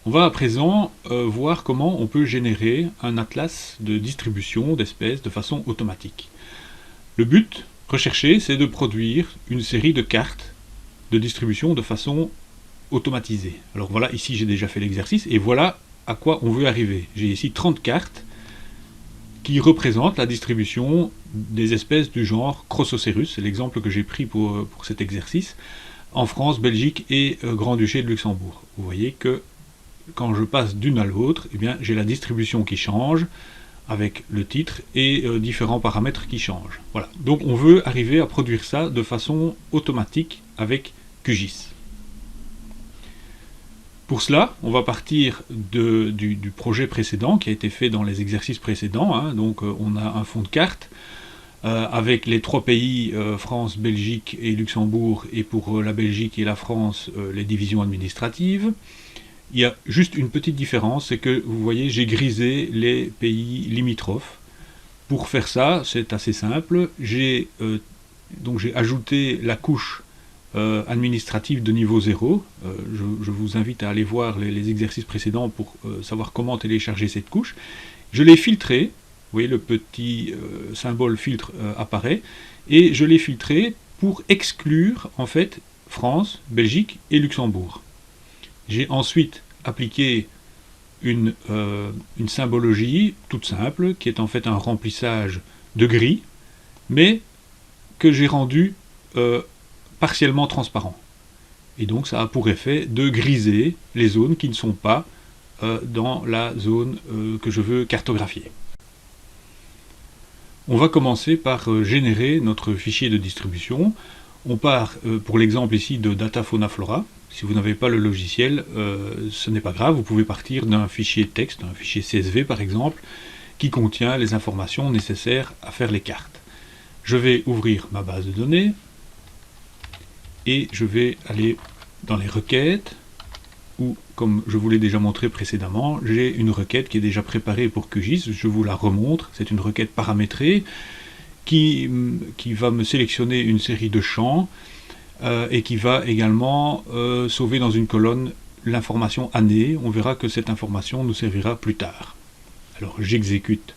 On va à présent voir comment on peut générer un atlas de distribution d'espèces de façon automatique. Le but recherché, c'est de produire une série de cartes de distribution de façon automatisée. Alors voilà, ici j'ai déjà fait l'exercice, et voilà à quoi on veut arriver. J'ai ici 30 cartes qui représentent la distribution des espèces du genre Crossocerus, c'est l'exemple que j'ai pris pour cet exercice, en France, Belgique et Grand-Duché de Luxembourg. Vous voyez que quand je passe d'une à l'autre, eh bien, j'ai la distribution qui change, avec le titre et différents paramètres qui changent. Voilà. Donc on veut arriver à produire ça de façon automatique avec QGIS. Pour cela, on va partir du projet précédent qui a été fait dans les exercices précédents. Hein. Donc on a un fond de carte avec les trois pays, France, Belgique et Luxembourg, et pour la Belgique et la France, les divisions administratives. Il y a juste une petite différence, c'est que vous voyez, j'ai grisé les pays limitrophes. Pour faire ça, c'est assez simple. J'ai ajouté la couche administrative de niveau 0. Je vous invite à aller voir les exercices précédents pour savoir comment télécharger cette couche. Je l'ai filtré. Vous voyez, le petit symbole filtre apparaît. Et je l'ai filtré pour exclure, en fait, France, Belgique et Luxembourg. J'ai ensuite appliqué une symbologie toute simple, qui est en fait un remplissage de gris, mais que j'ai rendu partiellement transparent. Et donc ça a pour effet de griser les zones qui ne sont pas dans la zone que je veux cartographier. On va commencer par générer notre fichier de distribution. On part, pour l'exemple ici, de Data Fauna Flora. Si vous n'avez pas le logiciel, ce n'est pas grave, vous pouvez partir d'un fichier texte, un fichier CSV par exemple, qui contient les informations nécessaires à faire les cartes. Je vais ouvrir ma base de données, et je vais aller dans les requêtes, où, comme je vous l'ai déjà montré précédemment, j'ai une requête qui est déjà préparée pour QGIS, je vous la remontre, c'est une requête paramétrée, qui va me sélectionner une série de champs, et qui va également sauver dans une colonne l'information année. On verra que cette information nous servira plus tard. Alors j'exécute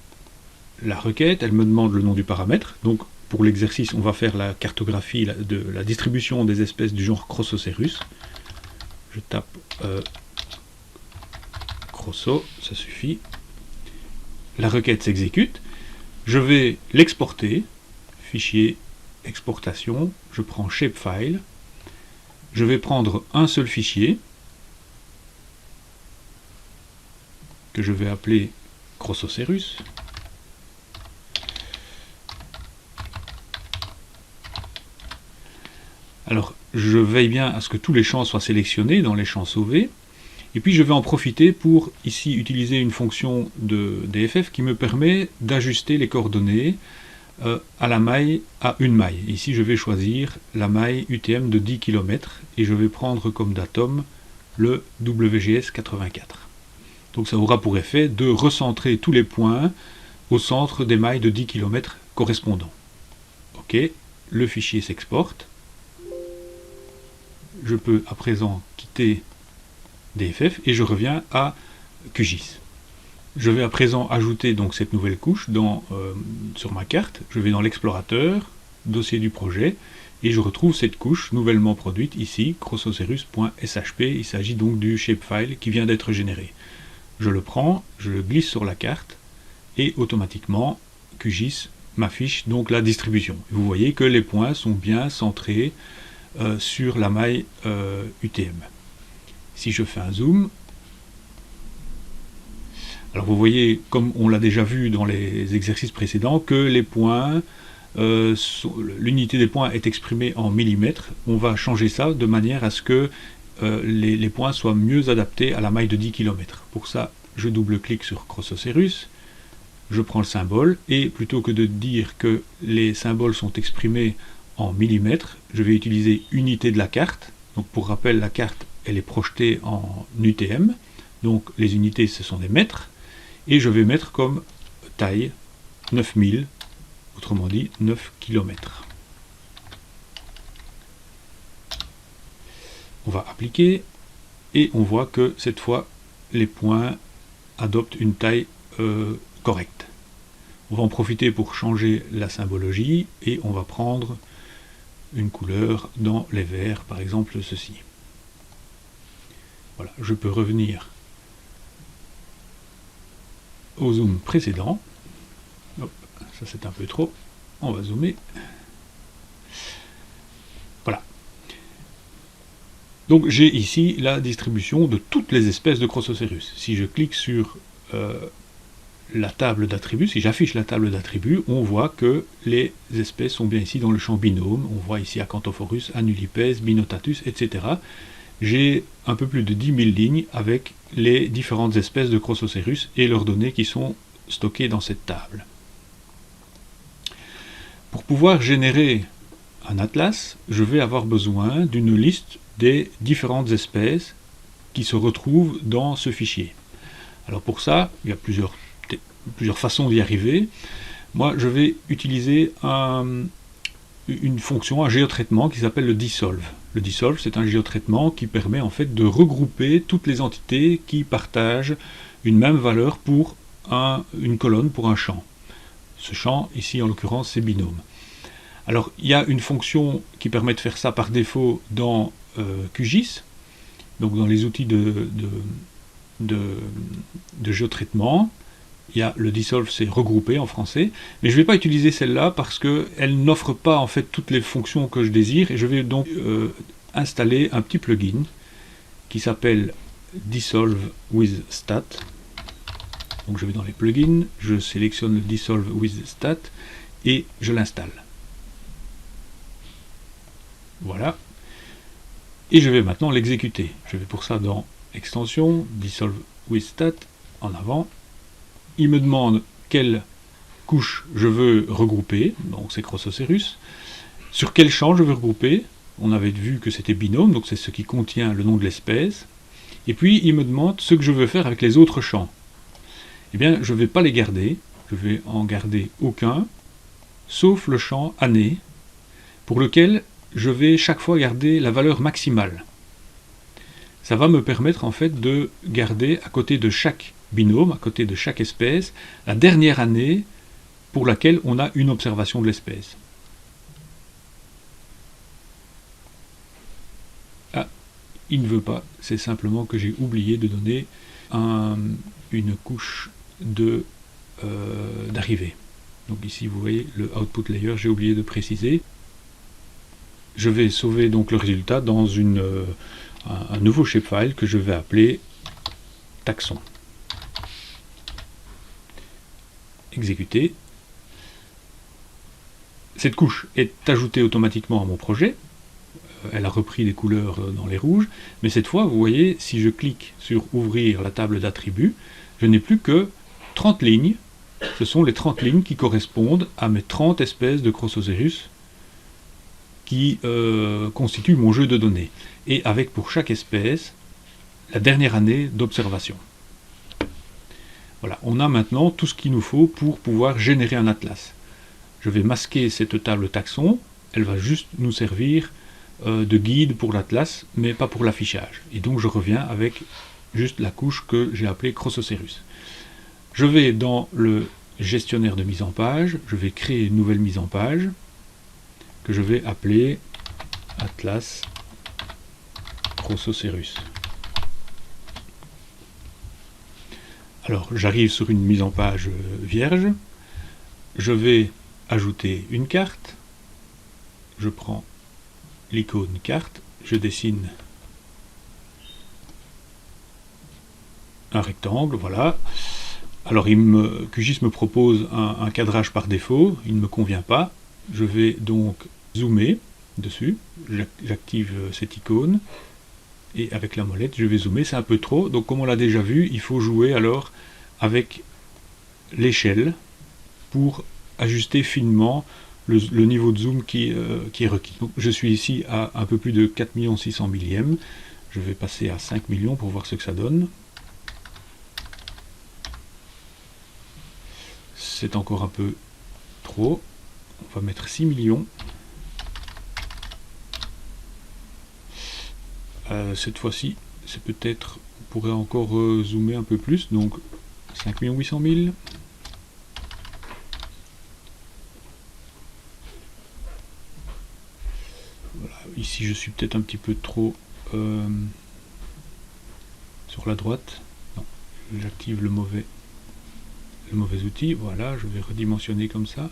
la requête, elle me demande le nom du paramètre. Donc pour l'exercice, on va faire la cartographie de la distribution des espèces du genre Crossocerus. Je tape Crosso, ça suffit. La requête s'exécute. Je vais l'exporter, fichier exportation, je prends Shapefile, je vais prendre un seul fichier, que je vais appeler Crossocerus. Alors, je veille bien à ce que tous les champs soient sélectionnés dans les champs sauvés, et puis je vais en profiter pour ici utiliser une fonction de DFF qui me permet d'ajuster les coordonnées à la maille, à une maille. Ici je vais choisir la maille UTM de 10 km et je vais prendre comme datum le WGS 84. Donc ça aura pour effet de recentrer tous les points au centre des mailles de 10 km correspondants. Ok, le fichier s'exporte. Je peux à présent quitter DFF et je reviens à QGIS. Je vais à présent ajouter donc cette nouvelle couche sur ma carte. Je vais dans l'explorateur, dossier du projet, et je retrouve cette couche nouvellement produite ici, crossocerus.shp. Il s'agit donc du shapefile qui vient d'être généré. Je le prends, je le glisse sur la carte, et automatiquement, QGIS m'affiche donc la distribution. Vous voyez que les points sont bien centrés sur la maille UTM. Si je fais un zoom, alors vous voyez, comme on l'a déjà vu dans les exercices précédents, que les points, l'unité des points est exprimée en millimètres. On va changer ça de manière à ce que les points soient mieux adaptés à la maille de 10 km. Pour ça, je double-clique sur Crossocerus, je prends le symbole, et plutôt que de dire que les symboles sont exprimés en millimètres, je vais utiliser unité de la carte. Donc pour rappel, la carte, elle est projetée en UTM, donc les unités, ce sont des mètres, et je vais mettre comme taille 9000, autrement dit 9 km. On va appliquer, et on voit que cette fois, les points adoptent une taille correcte. On va en profiter pour changer la symbologie et on va prendre une couleur dans les verts, par exemple ceci. Voilà, je peux revenir au zoom précédent. Hop, ça c'est un peu trop. On va zoomer. Voilà. Donc j'ai ici la distribution de toutes les espèces de Crossocérus. Si je clique sur la table d'attributs, si j'affiche la table d'attributs, on voit que les espèces sont bien ici dans le champ binôme. On voit ici Acanthophorus, Anulipes, Binotatus, etc. J'ai un peu plus de 10 000 lignes avec les différentes espèces de Crossocérus et leurs données qui sont stockées dans cette table. Pour pouvoir générer un atlas, je vais avoir besoin d'une liste des différentes espèces qui se retrouvent dans ce fichier. Alors pour ça, il y a plusieurs façons d'y arriver. Moi, je vais utiliser une fonction, un géotraitement qui s'appelle le dissolve. Le dissolve, c'est un géotraitement qui permet en fait de regrouper toutes les entités qui partagent une même valeur pour une colonne, pour un champ. Ce champ, ici en l'occurrence, c'est binôme. Alors, il y a une fonction qui permet de faire ça par défaut dans QGIS, donc dans les outils de géotraitement. Il y a le dissolve, c'est regrouper en français, mais je ne vais pas utiliser celle-là parce qu'elle n'offre pas en fait toutes les fonctions que je désire, et je vais donc installer un petit plugin qui s'appelle Dissolve with Stat. Donc je vais dans les plugins, je sélectionne le Dissolve with Stat et je l'installe. Voilà. Et je vais maintenant l'exécuter. Je vais pour ça dans Extension, Dissolve with Stat, en avant. Il me demande quelle couche je veux regrouper, donc c'est Crossocérus. Sur quel champ je veux regrouper. On avait vu que c'était binôme, donc c'est ce qui contient le nom de l'espèce. Et puis il me demande ce que je veux faire avec les autres champs. Eh bien, je ne vais pas les garder, je vais en garder aucun, sauf le champ année, pour lequel je vais chaque fois garder la valeur maximale. Ça va me permettre en fait de garder à côté de chaque binôme, à côté de chaque espèce, la dernière année pour laquelle on a une observation de l'espèce. Ah, il ne veut pas, c'est simplement que j'ai oublié de donner une couche d'arrivée. Donc ici vous voyez le output layer, j'ai oublié de préciser. Je vais sauver donc le résultat dans un nouveau shapefile que je vais appeler taxon. Exécuter. Cette couche est ajoutée automatiquement à mon projet. Elle a repris des couleurs dans les rouges, mais cette fois, vous voyez, si je clique sur ouvrir la table d'attributs, je n'ai plus que 30 lignes. Ce sont les 30 lignes qui correspondent à mes 30 espèces de Crossocérus qui constituent mon jeu de données. Et avec pour chaque espèce, la dernière année d'observation. Voilà, on a maintenant tout ce qu'il nous faut pour pouvoir générer un atlas. Je vais masquer cette table taxon, elle va juste nous servir de guide pour l'atlas, mais pas pour l'affichage. Et donc je reviens avec juste la couche que j'ai appelée Crossocérus. Je vais dans le gestionnaire de mise en page, je vais créer une nouvelle mise en page, que je vais appeler Atlas Crossocérus. Alors j'arrive sur une mise en page vierge, je vais ajouter une carte, je prends l'icône carte, je dessine un rectangle, voilà. Alors QGIS me propose un cadrage par défaut, il ne me convient pas, je vais donc zoomer dessus, j'active cette icône, et avec la molette je vais zoomer, c'est un peu trop, donc comme on l'a déjà vu, il faut jouer alors avec l'échelle pour ajuster finement le niveau de zoom qui est requis. Donc, je suis ici à un peu plus de 4 600 millièmes, je vais passer à 5 millions pour voir ce que ça donne. C'est encore un peu trop, on va mettre 6 millions. Cette fois-ci, c'est peut-être pourrait encore zoomer un peu plus, donc 5 800 000. Voilà, ici je suis peut-être un petit peu trop sur la droite. Non, j'active le mauvais outil. Voilà, je vais redimensionner comme ça.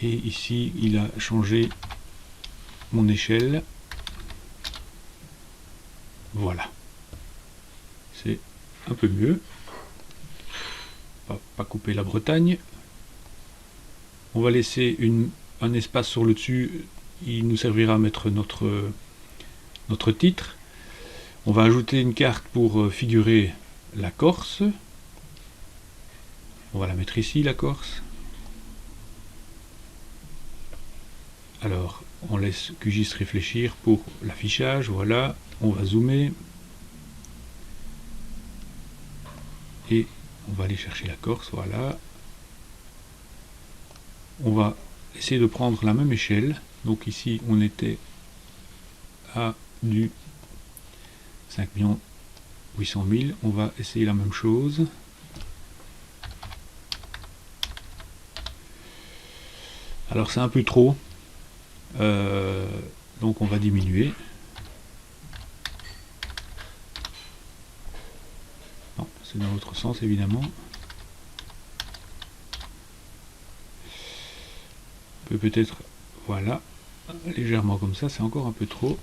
Et ici, il a changé mon échelle. Voilà. C'est un peu mieux. Pas couper la Bretagne. On va laisser un espace sur le dessus. Il nous servira à mettre notre titre. On va ajouter une carte pour figurer la Corse. On va la mettre ici, la Corse. Alors, on laisse QGIS réfléchir pour l'affichage. Voilà, on va zoomer. Et on va aller chercher la Corse, voilà. On va essayer de prendre la même échelle. Donc ici, on était à du 5 800 000. On va essayer la même chose. Alors c'est un peu trop. Donc on va diminuer. Non, c'est dans l'autre sens évidemment. On peut peut-être, voilà, légèrement comme ça, c'est encore un peu trop.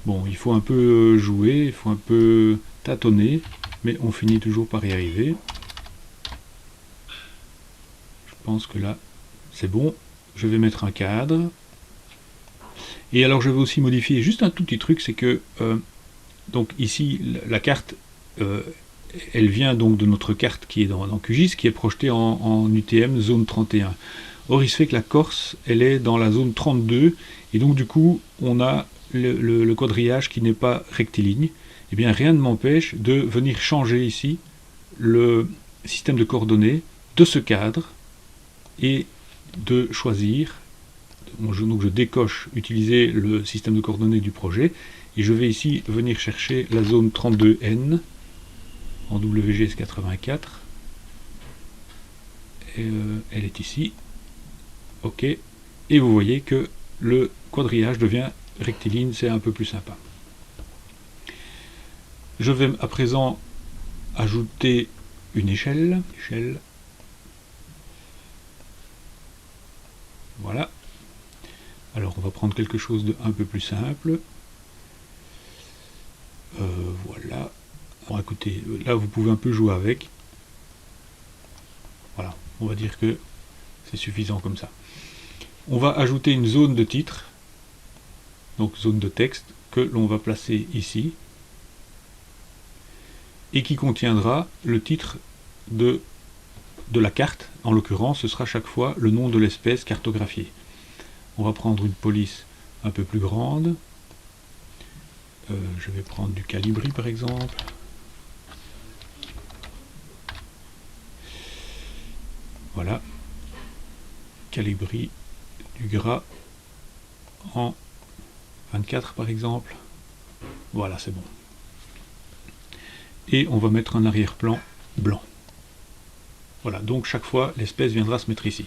Bon, il faut un peu jouer, il faut un peu tâtonner, mais on finit toujours par y arriver. Je pense que là, c'est bon. Je vais mettre un cadre. Et alors, je vais aussi modifier juste un tout petit truc, c'est que, donc ici, la carte, elle vient donc de notre carte qui est dans QGIS, qui est projetée en UTM zone 31. Or, il se fait que la Corse, elle est dans la zone 32, et donc du coup, on a le quadrillage qui n'est pas rectiligne. Eh bien, rien ne m'empêche de venir changer ici le système de coordonnées de ce cadre et de choisir. Donc je décoche utiliser le système de coordonnées du projet et je vais ici venir chercher la zone 32N en WGS 84. Et, elle est ici. OK. Et vous voyez que le quadrillage devient rectiligne, c'est un peu plus sympa. Je vais à présent ajouter une échelle. Voilà. Alors on va prendre quelque chose de un peu plus simple. Voilà. Bon, écoutez, là vous pouvez un peu jouer avec. Voilà, on va dire que c'est suffisant comme ça. On va ajouter une zone de titre, donc zone de texte, que l'on va placer ici, et qui contiendra le titre de la carte. En l'occurrence, ce sera chaque fois le nom de l'espèce cartographiée. On va prendre une police un peu plus grande. Je vais prendre du Calibri par exemple. Voilà. Calibri du gras en 24 par exemple. Voilà, c'est bon. Et on va mettre un arrière-plan blanc. Voilà, donc chaque fois l'espèce viendra se mettre ici.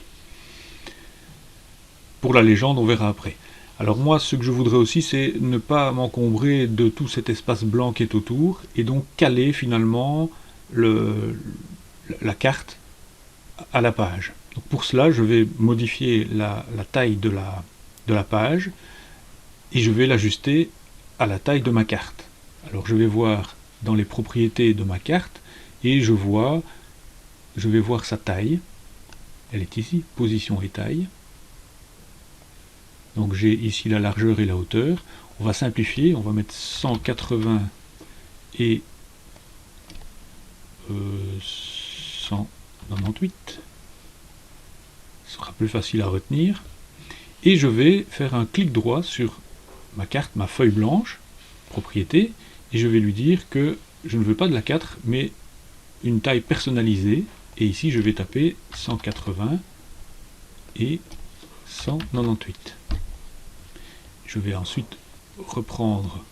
Pour la légende, on verra après. Alors moi, ce que je voudrais aussi, c'est ne pas m'encombrer de tout cet espace blanc qui est autour, et donc caler finalement la carte à la page. Donc pour cela, je vais modifier la taille de la page, et je vais l'ajuster à la taille de ma carte. Alors je vais voir dans les propriétés de ma carte, et je vais voir sa taille. Elle est ici, position et taille. Donc j'ai ici la largeur et la hauteur. On va simplifier, on va mettre 180 et 198. Ce sera plus facile à retenir. Et je vais faire un clic droit sur ma carte, ma feuille blanche, propriété, et je vais lui dire que je ne veux pas de la 4, mais une taille personnalisée. Et ici je vais taper 180 et 198. Je vais ensuite reprendre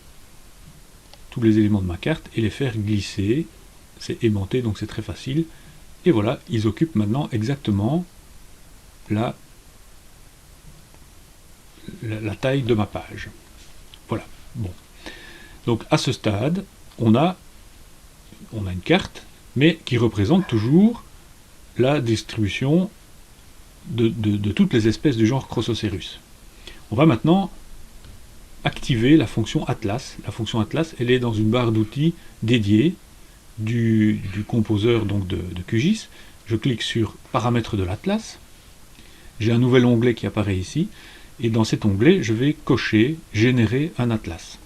tous les éléments de ma carte et les faire glisser. C'est aimanté, donc c'est très facile. Et voilà, ils occupent maintenant exactement la taille de ma page. Voilà. Bon. Donc à ce stade, on a une carte, mais qui représente toujours la distribution de toutes les espèces du genre Crossoceros. On va maintenant activer la fonction Atlas. La fonction Atlas, elle est dans une barre d'outils dédiée du composeur donc de QGIS. Je clique sur Paramètres de l'Atlas. J'ai un nouvel onglet qui apparaît ici. Et dans cet onglet, je vais cocher « Générer un atlas ».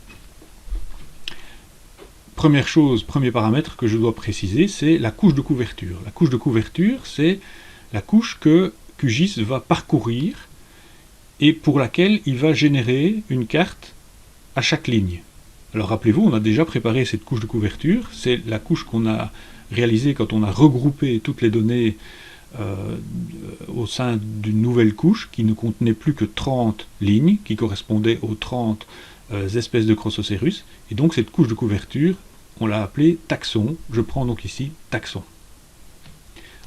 Première chose, premier paramètre que je dois préciser, c'est la couche de couverture. La couche de couverture, c'est la couche que QGIS va parcourir et pour laquelle il va générer une carte à chaque ligne. Alors rappelez-vous, on a déjà préparé cette couche de couverture. C'est la couche qu'on a réalisée quand on a regroupé toutes les données au sein d'une nouvelle couche qui ne contenait plus que 30 lignes, qui correspondaient aux 30 espèces de Crossoceros. Et donc cette couche de couverture, on l'a appelée taxon. Je prends donc ici taxon.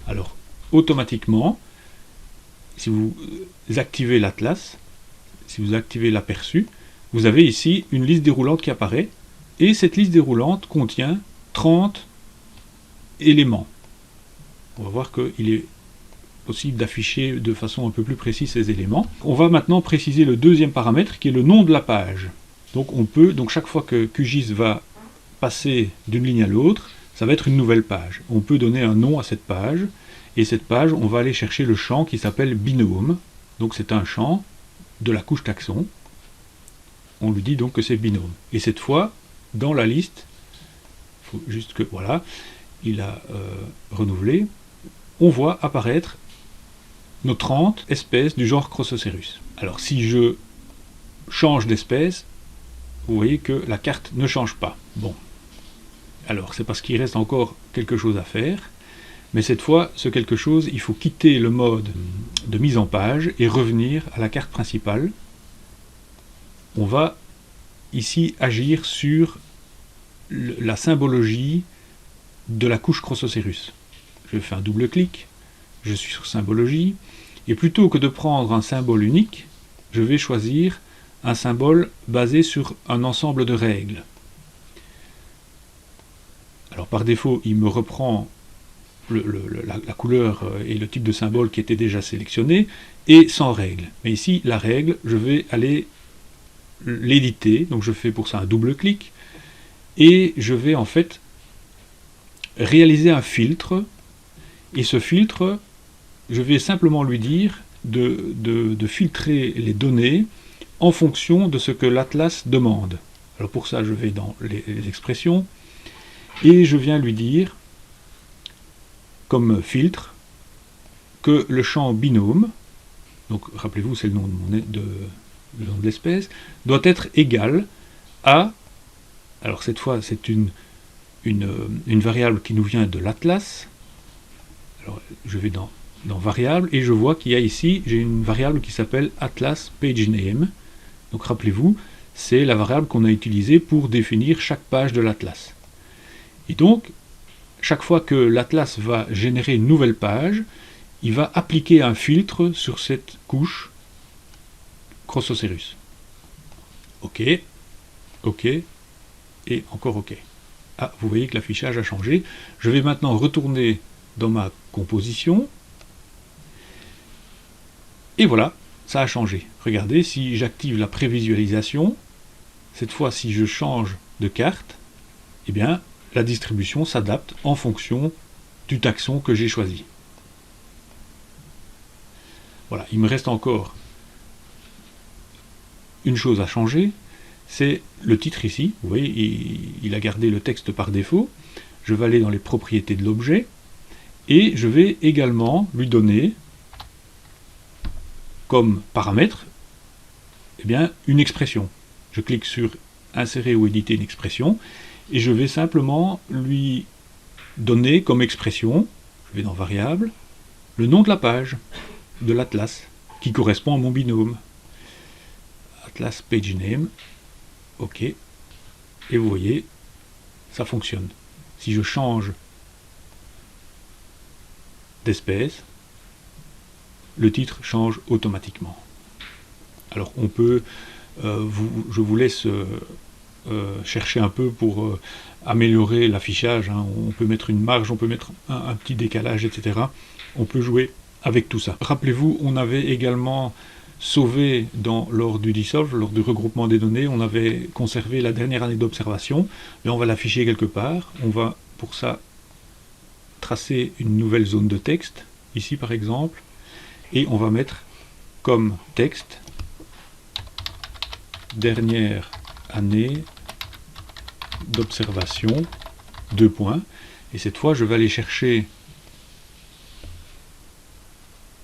Alors, automatiquement, si vous activez l'atlas, si vous activez l'aperçu, vous avez ici une liste déroulante qui apparaît, et cette liste déroulante contient 30 éléments. On va voir qu'il est possible d'afficher de façon un peu plus précise ces éléments. On va maintenant préciser le deuxième paramètre qui est le nom de la page. Donc chaque fois que QGIS va passer d'une ligne à l'autre, ça va être une nouvelle page. On peut donner un nom à cette page, et cette page, on va aller chercher le champ qui s'appelle binôme. Donc c'est un champ de la couche taxon. On lui dit donc que c'est binôme. Et cette fois, dans la liste, il faut juste que, voilà, il a renouvelé, on voit apparaître nos 30 espèces du genre Crossoceros. Alors si je change d'espèce, vous voyez que la carte ne change pas. Bon. Alors c'est parce qu'il reste encore quelque chose à faire, mais cette fois, ce quelque chose, il faut quitter le mode de mise en page et revenir à la carte principale. On va ici agir sur la symbologie de la couche Crossoceros. Je fais un double clic, je suis sur symbologie, et plutôt que de prendre un symbole unique, je vais choisir un symbole basé sur un ensemble de règles. Alors par défaut, il me reprend la couleur et le type de symbole qui était déjà sélectionné, et sans règle. Mais ici, la règle, je vais aller l'éditer, donc je fais pour ça un double clic, et je vais en fait réaliser un filtre, et ce filtre, je vais simplement lui dire de filtrer les données en fonction de ce que l'atlas demande. Alors pour ça, je vais dans les expressions, et je viens lui dire, comme filtre, que le champ binôme, donc rappelez-vous, c'est le nom de l'espèce, doit être égal à, alors cette fois c'est une variable qui nous vient de l'atlas. Alors je vais dans variable et je vois qu'il y a ici, j'ai une variable qui s'appelle atlas page name. Donc rappelez-vous, c'est la variable qu'on a utilisée pour définir chaque page de l'atlas. Et donc, chaque fois que l'atlas va générer une nouvelle page, il va appliquer un filtre sur cette couche Crossoceros. OK, OK, et encore OK. Ah, vous voyez que l'affichage a changé. Je vais maintenant retourner dans ma composition. Et voilà, ça a changé. Regardez, si j'active la prévisualisation, cette fois, si je change de carte, eh bien, la distribution s'adapte en fonction du taxon que j'ai choisi. Voilà, il me reste encore une chose à changer, c'est le titre ici. Vous voyez, il a gardé le texte par défaut. Je vais aller dans les propriétés de l'objet, et je vais également lui donner comme paramètre eh bien, une expression. Je clique sur insérer ou éditer une expression, et je vais simplement lui donner comme expression, je vais dans variable, le nom de la page, de l'atlas, qui correspond à mon binôme. Atlas Page Name, OK, et vous voyez, ça fonctionne. Si je change d'espèce, le titre change automatiquement. Alors on peut, je vous laisse chercher un peu pour améliorer l'affichage, hein. On peut mettre une marge, on peut mettre un petit décalage, etc. On peut jouer avec tout ça. Rappelez-vous, on avait également sauvé lors du dissolve, lors du regroupement des données, on avait conservé la dernière année d'observation, mais on va l'afficher quelque part. On va pour ça tracer une nouvelle zone de texte, ici par exemple, et on va mettre comme texte dernière année d'observation, 2 points, et cette fois je vais aller chercher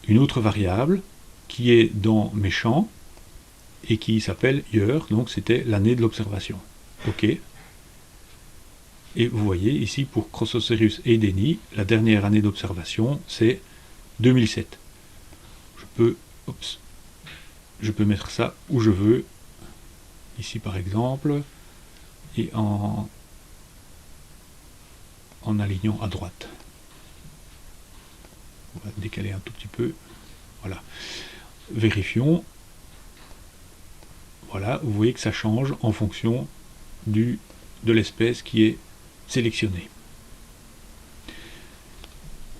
une autre variable qui est dans mes champs et qui s'appelle year, donc c'était l'année de l'observation. OK. Et vous voyez ici pour Chrosocereus et Denny, la dernière année d'observation c'est 2007. Je peux mettre ça où je veux, ici par exemple, et en alignant à droite. On va décaler un tout petit peu. Voilà. Vérifions. Voilà, vous voyez que ça change en fonction de l'espèce qui est sélectionnée.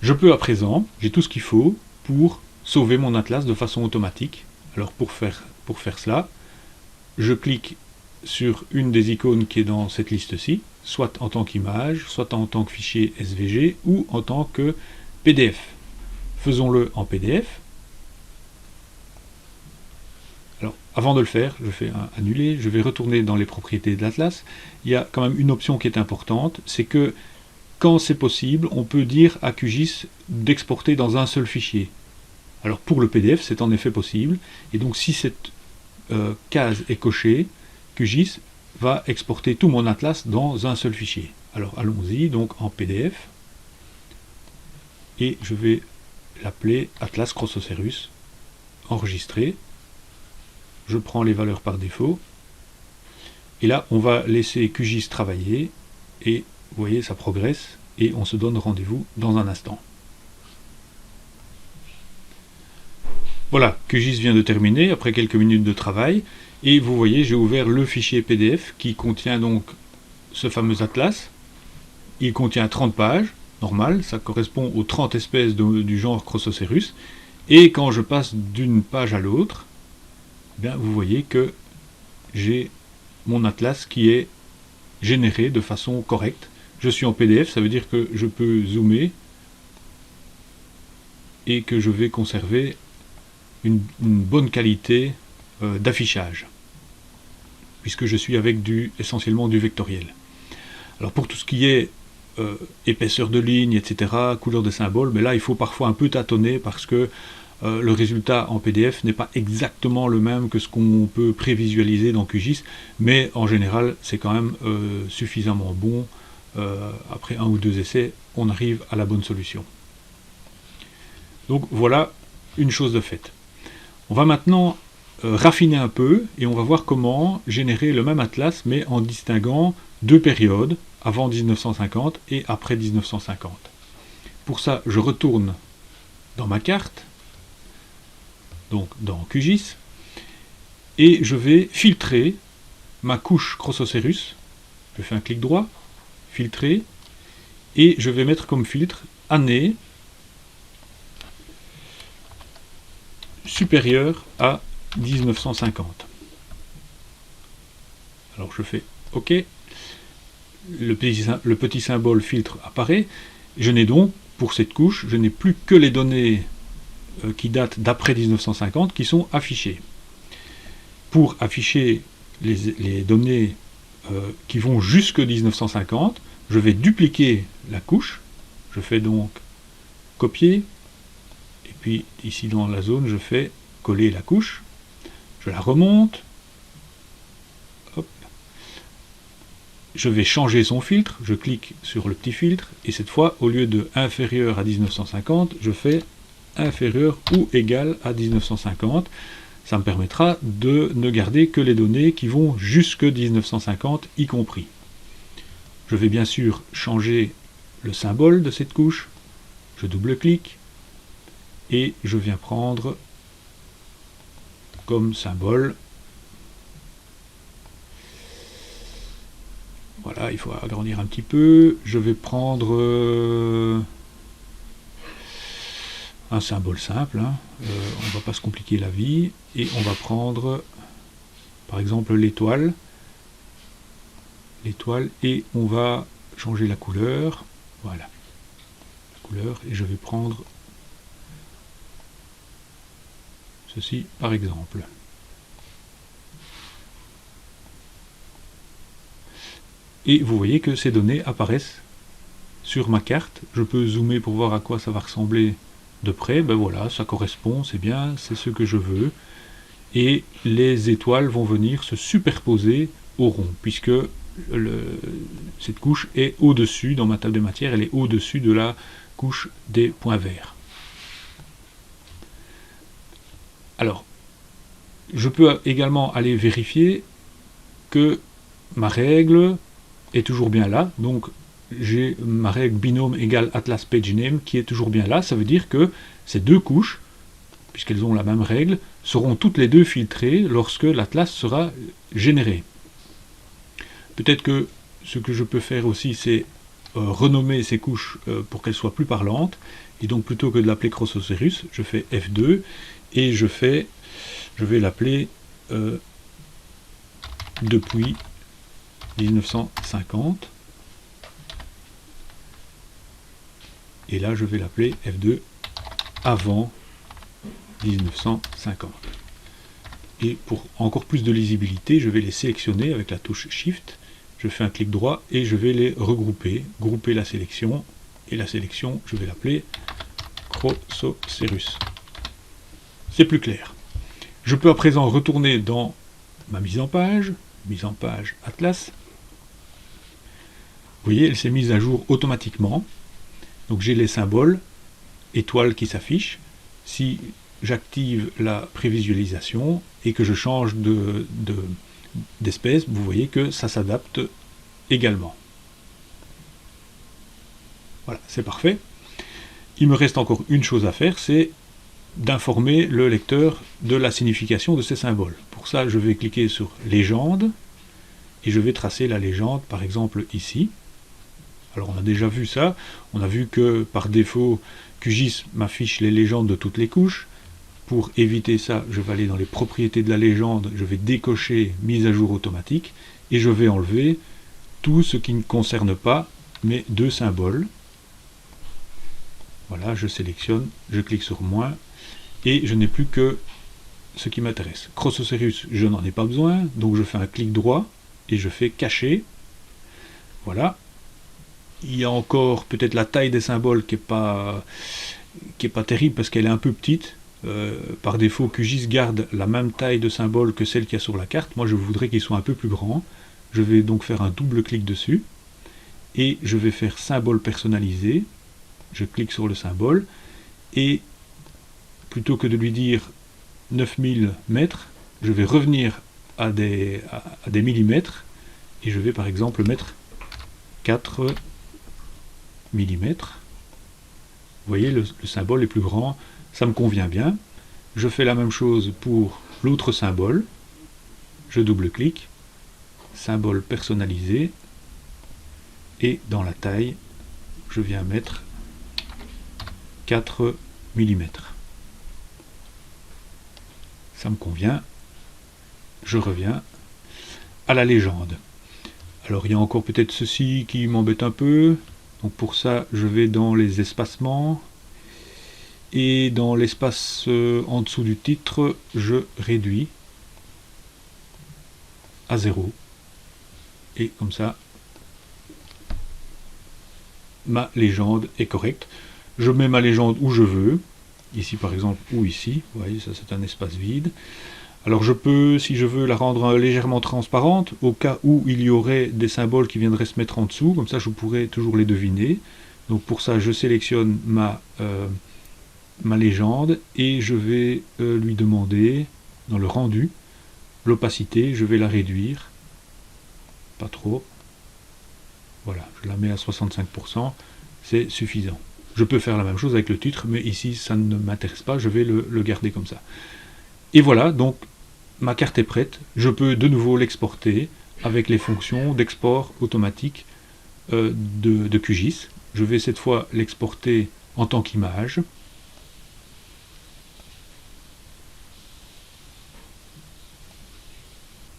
Je peux à présent, j'ai tout ce qu'il faut pour sauver mon atlas de façon automatique. Alors pour faire cela, je clique sur une des icônes qui est dans cette liste-ci, soit en tant qu'image, soit en tant que fichier SVG ou en tant que PDF. Faisons-le en PDF. Alors, avant de le faire, je fais un annuler, je vais retourner dans les propriétés de l'Atlas. Il y a quand même une option qui est importante, c'est que quand c'est possible, on peut dire à QGIS d'exporter dans un seul fichier. Alors pour le PDF, c'est en effet possible, et donc si cette case est cochée, QGIS va exporter tout mon atlas dans un seul fichier. Alors allons-y, donc en PDF, et je vais l'appeler Atlas Chrosocereus, enregistrer. Je prends les valeurs par défaut, et là on va laisser QGIS travailler, et vous voyez ça progresse, et on se donne rendez-vous dans un instant. Voilà, QGIS vient de terminer après quelques minutes de travail, et vous voyez j'ai ouvert le fichier PDF qui contient donc ce fameux atlas. Il contient 30 pages, normal, ça correspond aux 30 espèces du genre Chrosocereus, et quand je passe d'une page à l'autre, bien vous voyez que j'ai mon atlas qui est généré de façon correcte. Je suis en PDF, ça veut dire que je peux zoomer et que je vais conserver une bonne qualité d'affichage, puisque je suis avec essentiellement du vectoriel. Alors pour tout ce qui est épaisseur de ligne, etc., couleur de symbole, mais là il faut parfois un peu tâtonner parce que le résultat en PDF n'est pas exactement le même que ce qu'on peut prévisualiser dans QGIS, mais en général c'est quand même suffisamment bon. Après 1 ou 2 essais, on arrive à la bonne solution. Donc voilà une chose de faite. On va maintenant raffiner un peu et on va voir comment générer le même atlas mais en distinguant 2 périodes, avant 1950 et après 1950. Pour ça, je retourne dans ma carte, donc dans QGIS, et je vais filtrer ma couche Chrosocereus. Je fais un clic droit, filtrer, et je vais mettre comme filtre année supérieure à 1950. Alors je fais OK. Le petit symbole filtre apparaît. Je n'ai donc, pour cette couche, je n'ai plus que les données qui datent d'après 1950 qui sont affichées. Pour afficher les données qui vont jusque 1950, je vais dupliquer la couche. Je fais donc copier, et puis ici dans la zone, je fais coller la couche. Je la remonte. Hop. Je vais changer son filtre, je clique sur le petit filtre, et cette fois, au lieu de inférieur à 1950, je fais inférieur ou égal à 1950. Ça me permettra de ne garder que les données qui vont jusque 1950 y compris. Je vais bien sûr changer le symbole de cette couche. Je double-clique et je viens prendre comme symbole. Voilà, il faut agrandir un petit peu. Je vais prendre un symbole simple, hein. On ne va pas se compliquer la vie, et on va prendre par exemple l'étoile, et on va changer la couleur, voilà, la couleur, et je vais prendre ceci par exemple. Et vous voyez que ces données apparaissent sur ma carte. Je peux zoomer pour voir à quoi ça va ressembler de près. Ben voilà, ça correspond, c'est bien, c'est ce que je veux. Et les étoiles vont venir se superposer au rond, puisque cette couche est au-dessus, dans ma table de matière, elle est au-dessus de la couche des points verts. Alors, je peux également aller vérifier que ma règle est toujours bien là, donc j'ai ma règle binôme égale Atlas PageName qui est toujours bien là. Ça veut dire que ces deux couches, puisqu'elles ont la même règle, seront toutes les deux filtrées lorsque l'Atlas sera généré. Peut-être que ce que je peux faire aussi, c'est renommer ces couches pour qu'elles soient plus parlantes, et donc plutôt que de l'appeler Chrosoceros, je fais F2, et je vais l'appeler depuis 1950. Et là, je vais l'appeler F2 avant 1950. Et pour encore plus de lisibilité, je vais les sélectionner avec la touche Shift. Je fais un clic droit et je vais les regrouper. Grouper la sélection. Et la sélection, je vais l'appeler Chrosoceros. C'est plus clair. Je peux à présent retourner dans ma mise en page Atlas. Vous voyez, elle s'est mise à jour automatiquement. Donc j'ai les symboles étoiles qui s'affichent. Si j'active la prévisualisation et que je change d'espèce, vous voyez que ça s'adapte également. Voilà, c'est parfait. Il me reste encore une chose à faire, c'est d'informer le lecteur de la signification de ces symboles. Pour ça, je vais cliquer sur Légende et je vais tracer la légende, par exemple ici. Alors on a déjà vu ça, on a vu que par défaut QGIS m'affiche les légendes de toutes les couches. Pour éviter ça, je vais aller dans les propriétés de la légende, je vais décocher mise à jour automatique et je vais enlever tout ce qui ne concerne pas mes deux symboles. Voilà, je sélectionne, je clique sur moins et je n'ai plus que ce qui m'intéresse. Chrosoceros, je n'en ai pas besoin, donc je fais un clic droit et je fais cacher. Voilà. Il y a encore peut-être la taille des symboles qui est pas terrible parce qu'elle est un peu petite. Par défaut, QGIS garde la même taille de symbole que celle qu'il y a sur la carte. Moi, je voudrais qu'il soit un peu plus grand. Je vais donc faire un double clic dessus et je vais faire symbole personnalisé. Je clique sur le symbole et plutôt que de lui dire 9000 mètres, je vais revenir à des millimètres et je vais par exemple mettre 4 millimètres. Vous voyez, le symbole est plus grand, ça me convient bien. Je fais la même chose pour l'autre symbole. Je double-clique, symbole personnalisé, et dans la taille, je viens mettre 4 millimètres. Ça me convient. Je reviens à la légende. Alors il y a encore peut-être ceci qui m'embête un peu. Donc pour ça, je vais dans les espacements et dans l'espace en dessous du titre, je réduis à 0. Et comme ça, ma légende est correcte. Je mets ma légende où je veux, ici par exemple ou ici. Vous voyez, ça c'est un espace vide. Alors je peux, si je veux, la rendre légèrement transparente, au cas où il y aurait des symboles qui viendraient se mettre en dessous, comme ça je pourrais toujours les deviner. Donc pour ça, je sélectionne ma légende et je vais lui demander, dans le rendu, l'opacité, je vais la réduire, pas trop, voilà, je la mets à 65%, c'est suffisant. Je peux faire la même chose avec le titre, mais ici ça ne m'intéresse pas, je vais le garder comme ça. Et voilà, donc ma carte est prête, je peux de nouveau l'exporter avec les fonctions d'export automatique de QGIS. Je vais cette fois l'exporter en tant qu'image.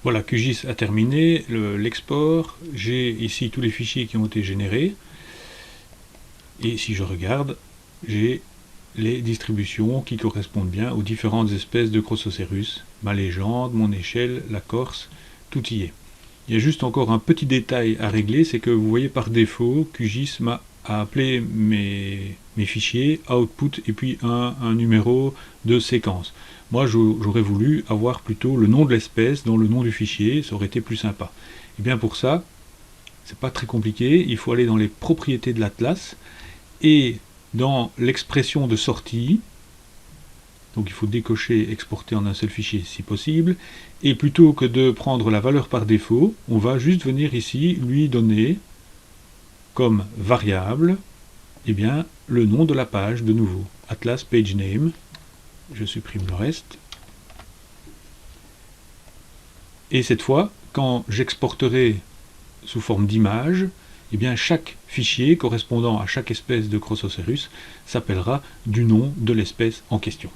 Voilà, QGIS a terminé l'export. J'ai ici tous les fichiers qui ont été générés. Et si je regarde, j'ai les distributions qui correspondent bien aux différentes espèces de Crossocérus. Ma légende, mon échelle, la Corse, tout y est. Il y a juste encore un petit détail à régler, c'est que vous voyez par défaut, QGIS m'a appelé mes fichiers, output et puis un numéro de séquence. Moi j'aurais voulu avoir plutôt le nom de l'espèce dans le nom du fichier, ça aurait été plus sympa. Et bien pour ça, c'est pas très compliqué, il faut aller dans les propriétés de l'Atlas et dans l'expression de sortie, donc il faut décocher exporter en un seul fichier si possible, et plutôt que de prendre la valeur par défaut, on va juste venir ici lui donner comme variable eh bien, le nom de la page de nouveau, Atlas Page Name, je supprime le reste, et cette fois, quand j'exporterai sous forme d'image, eh bien chaque fichier correspondant à chaque espèce de Crossocérus s'appellera du nom de l'espèce en question.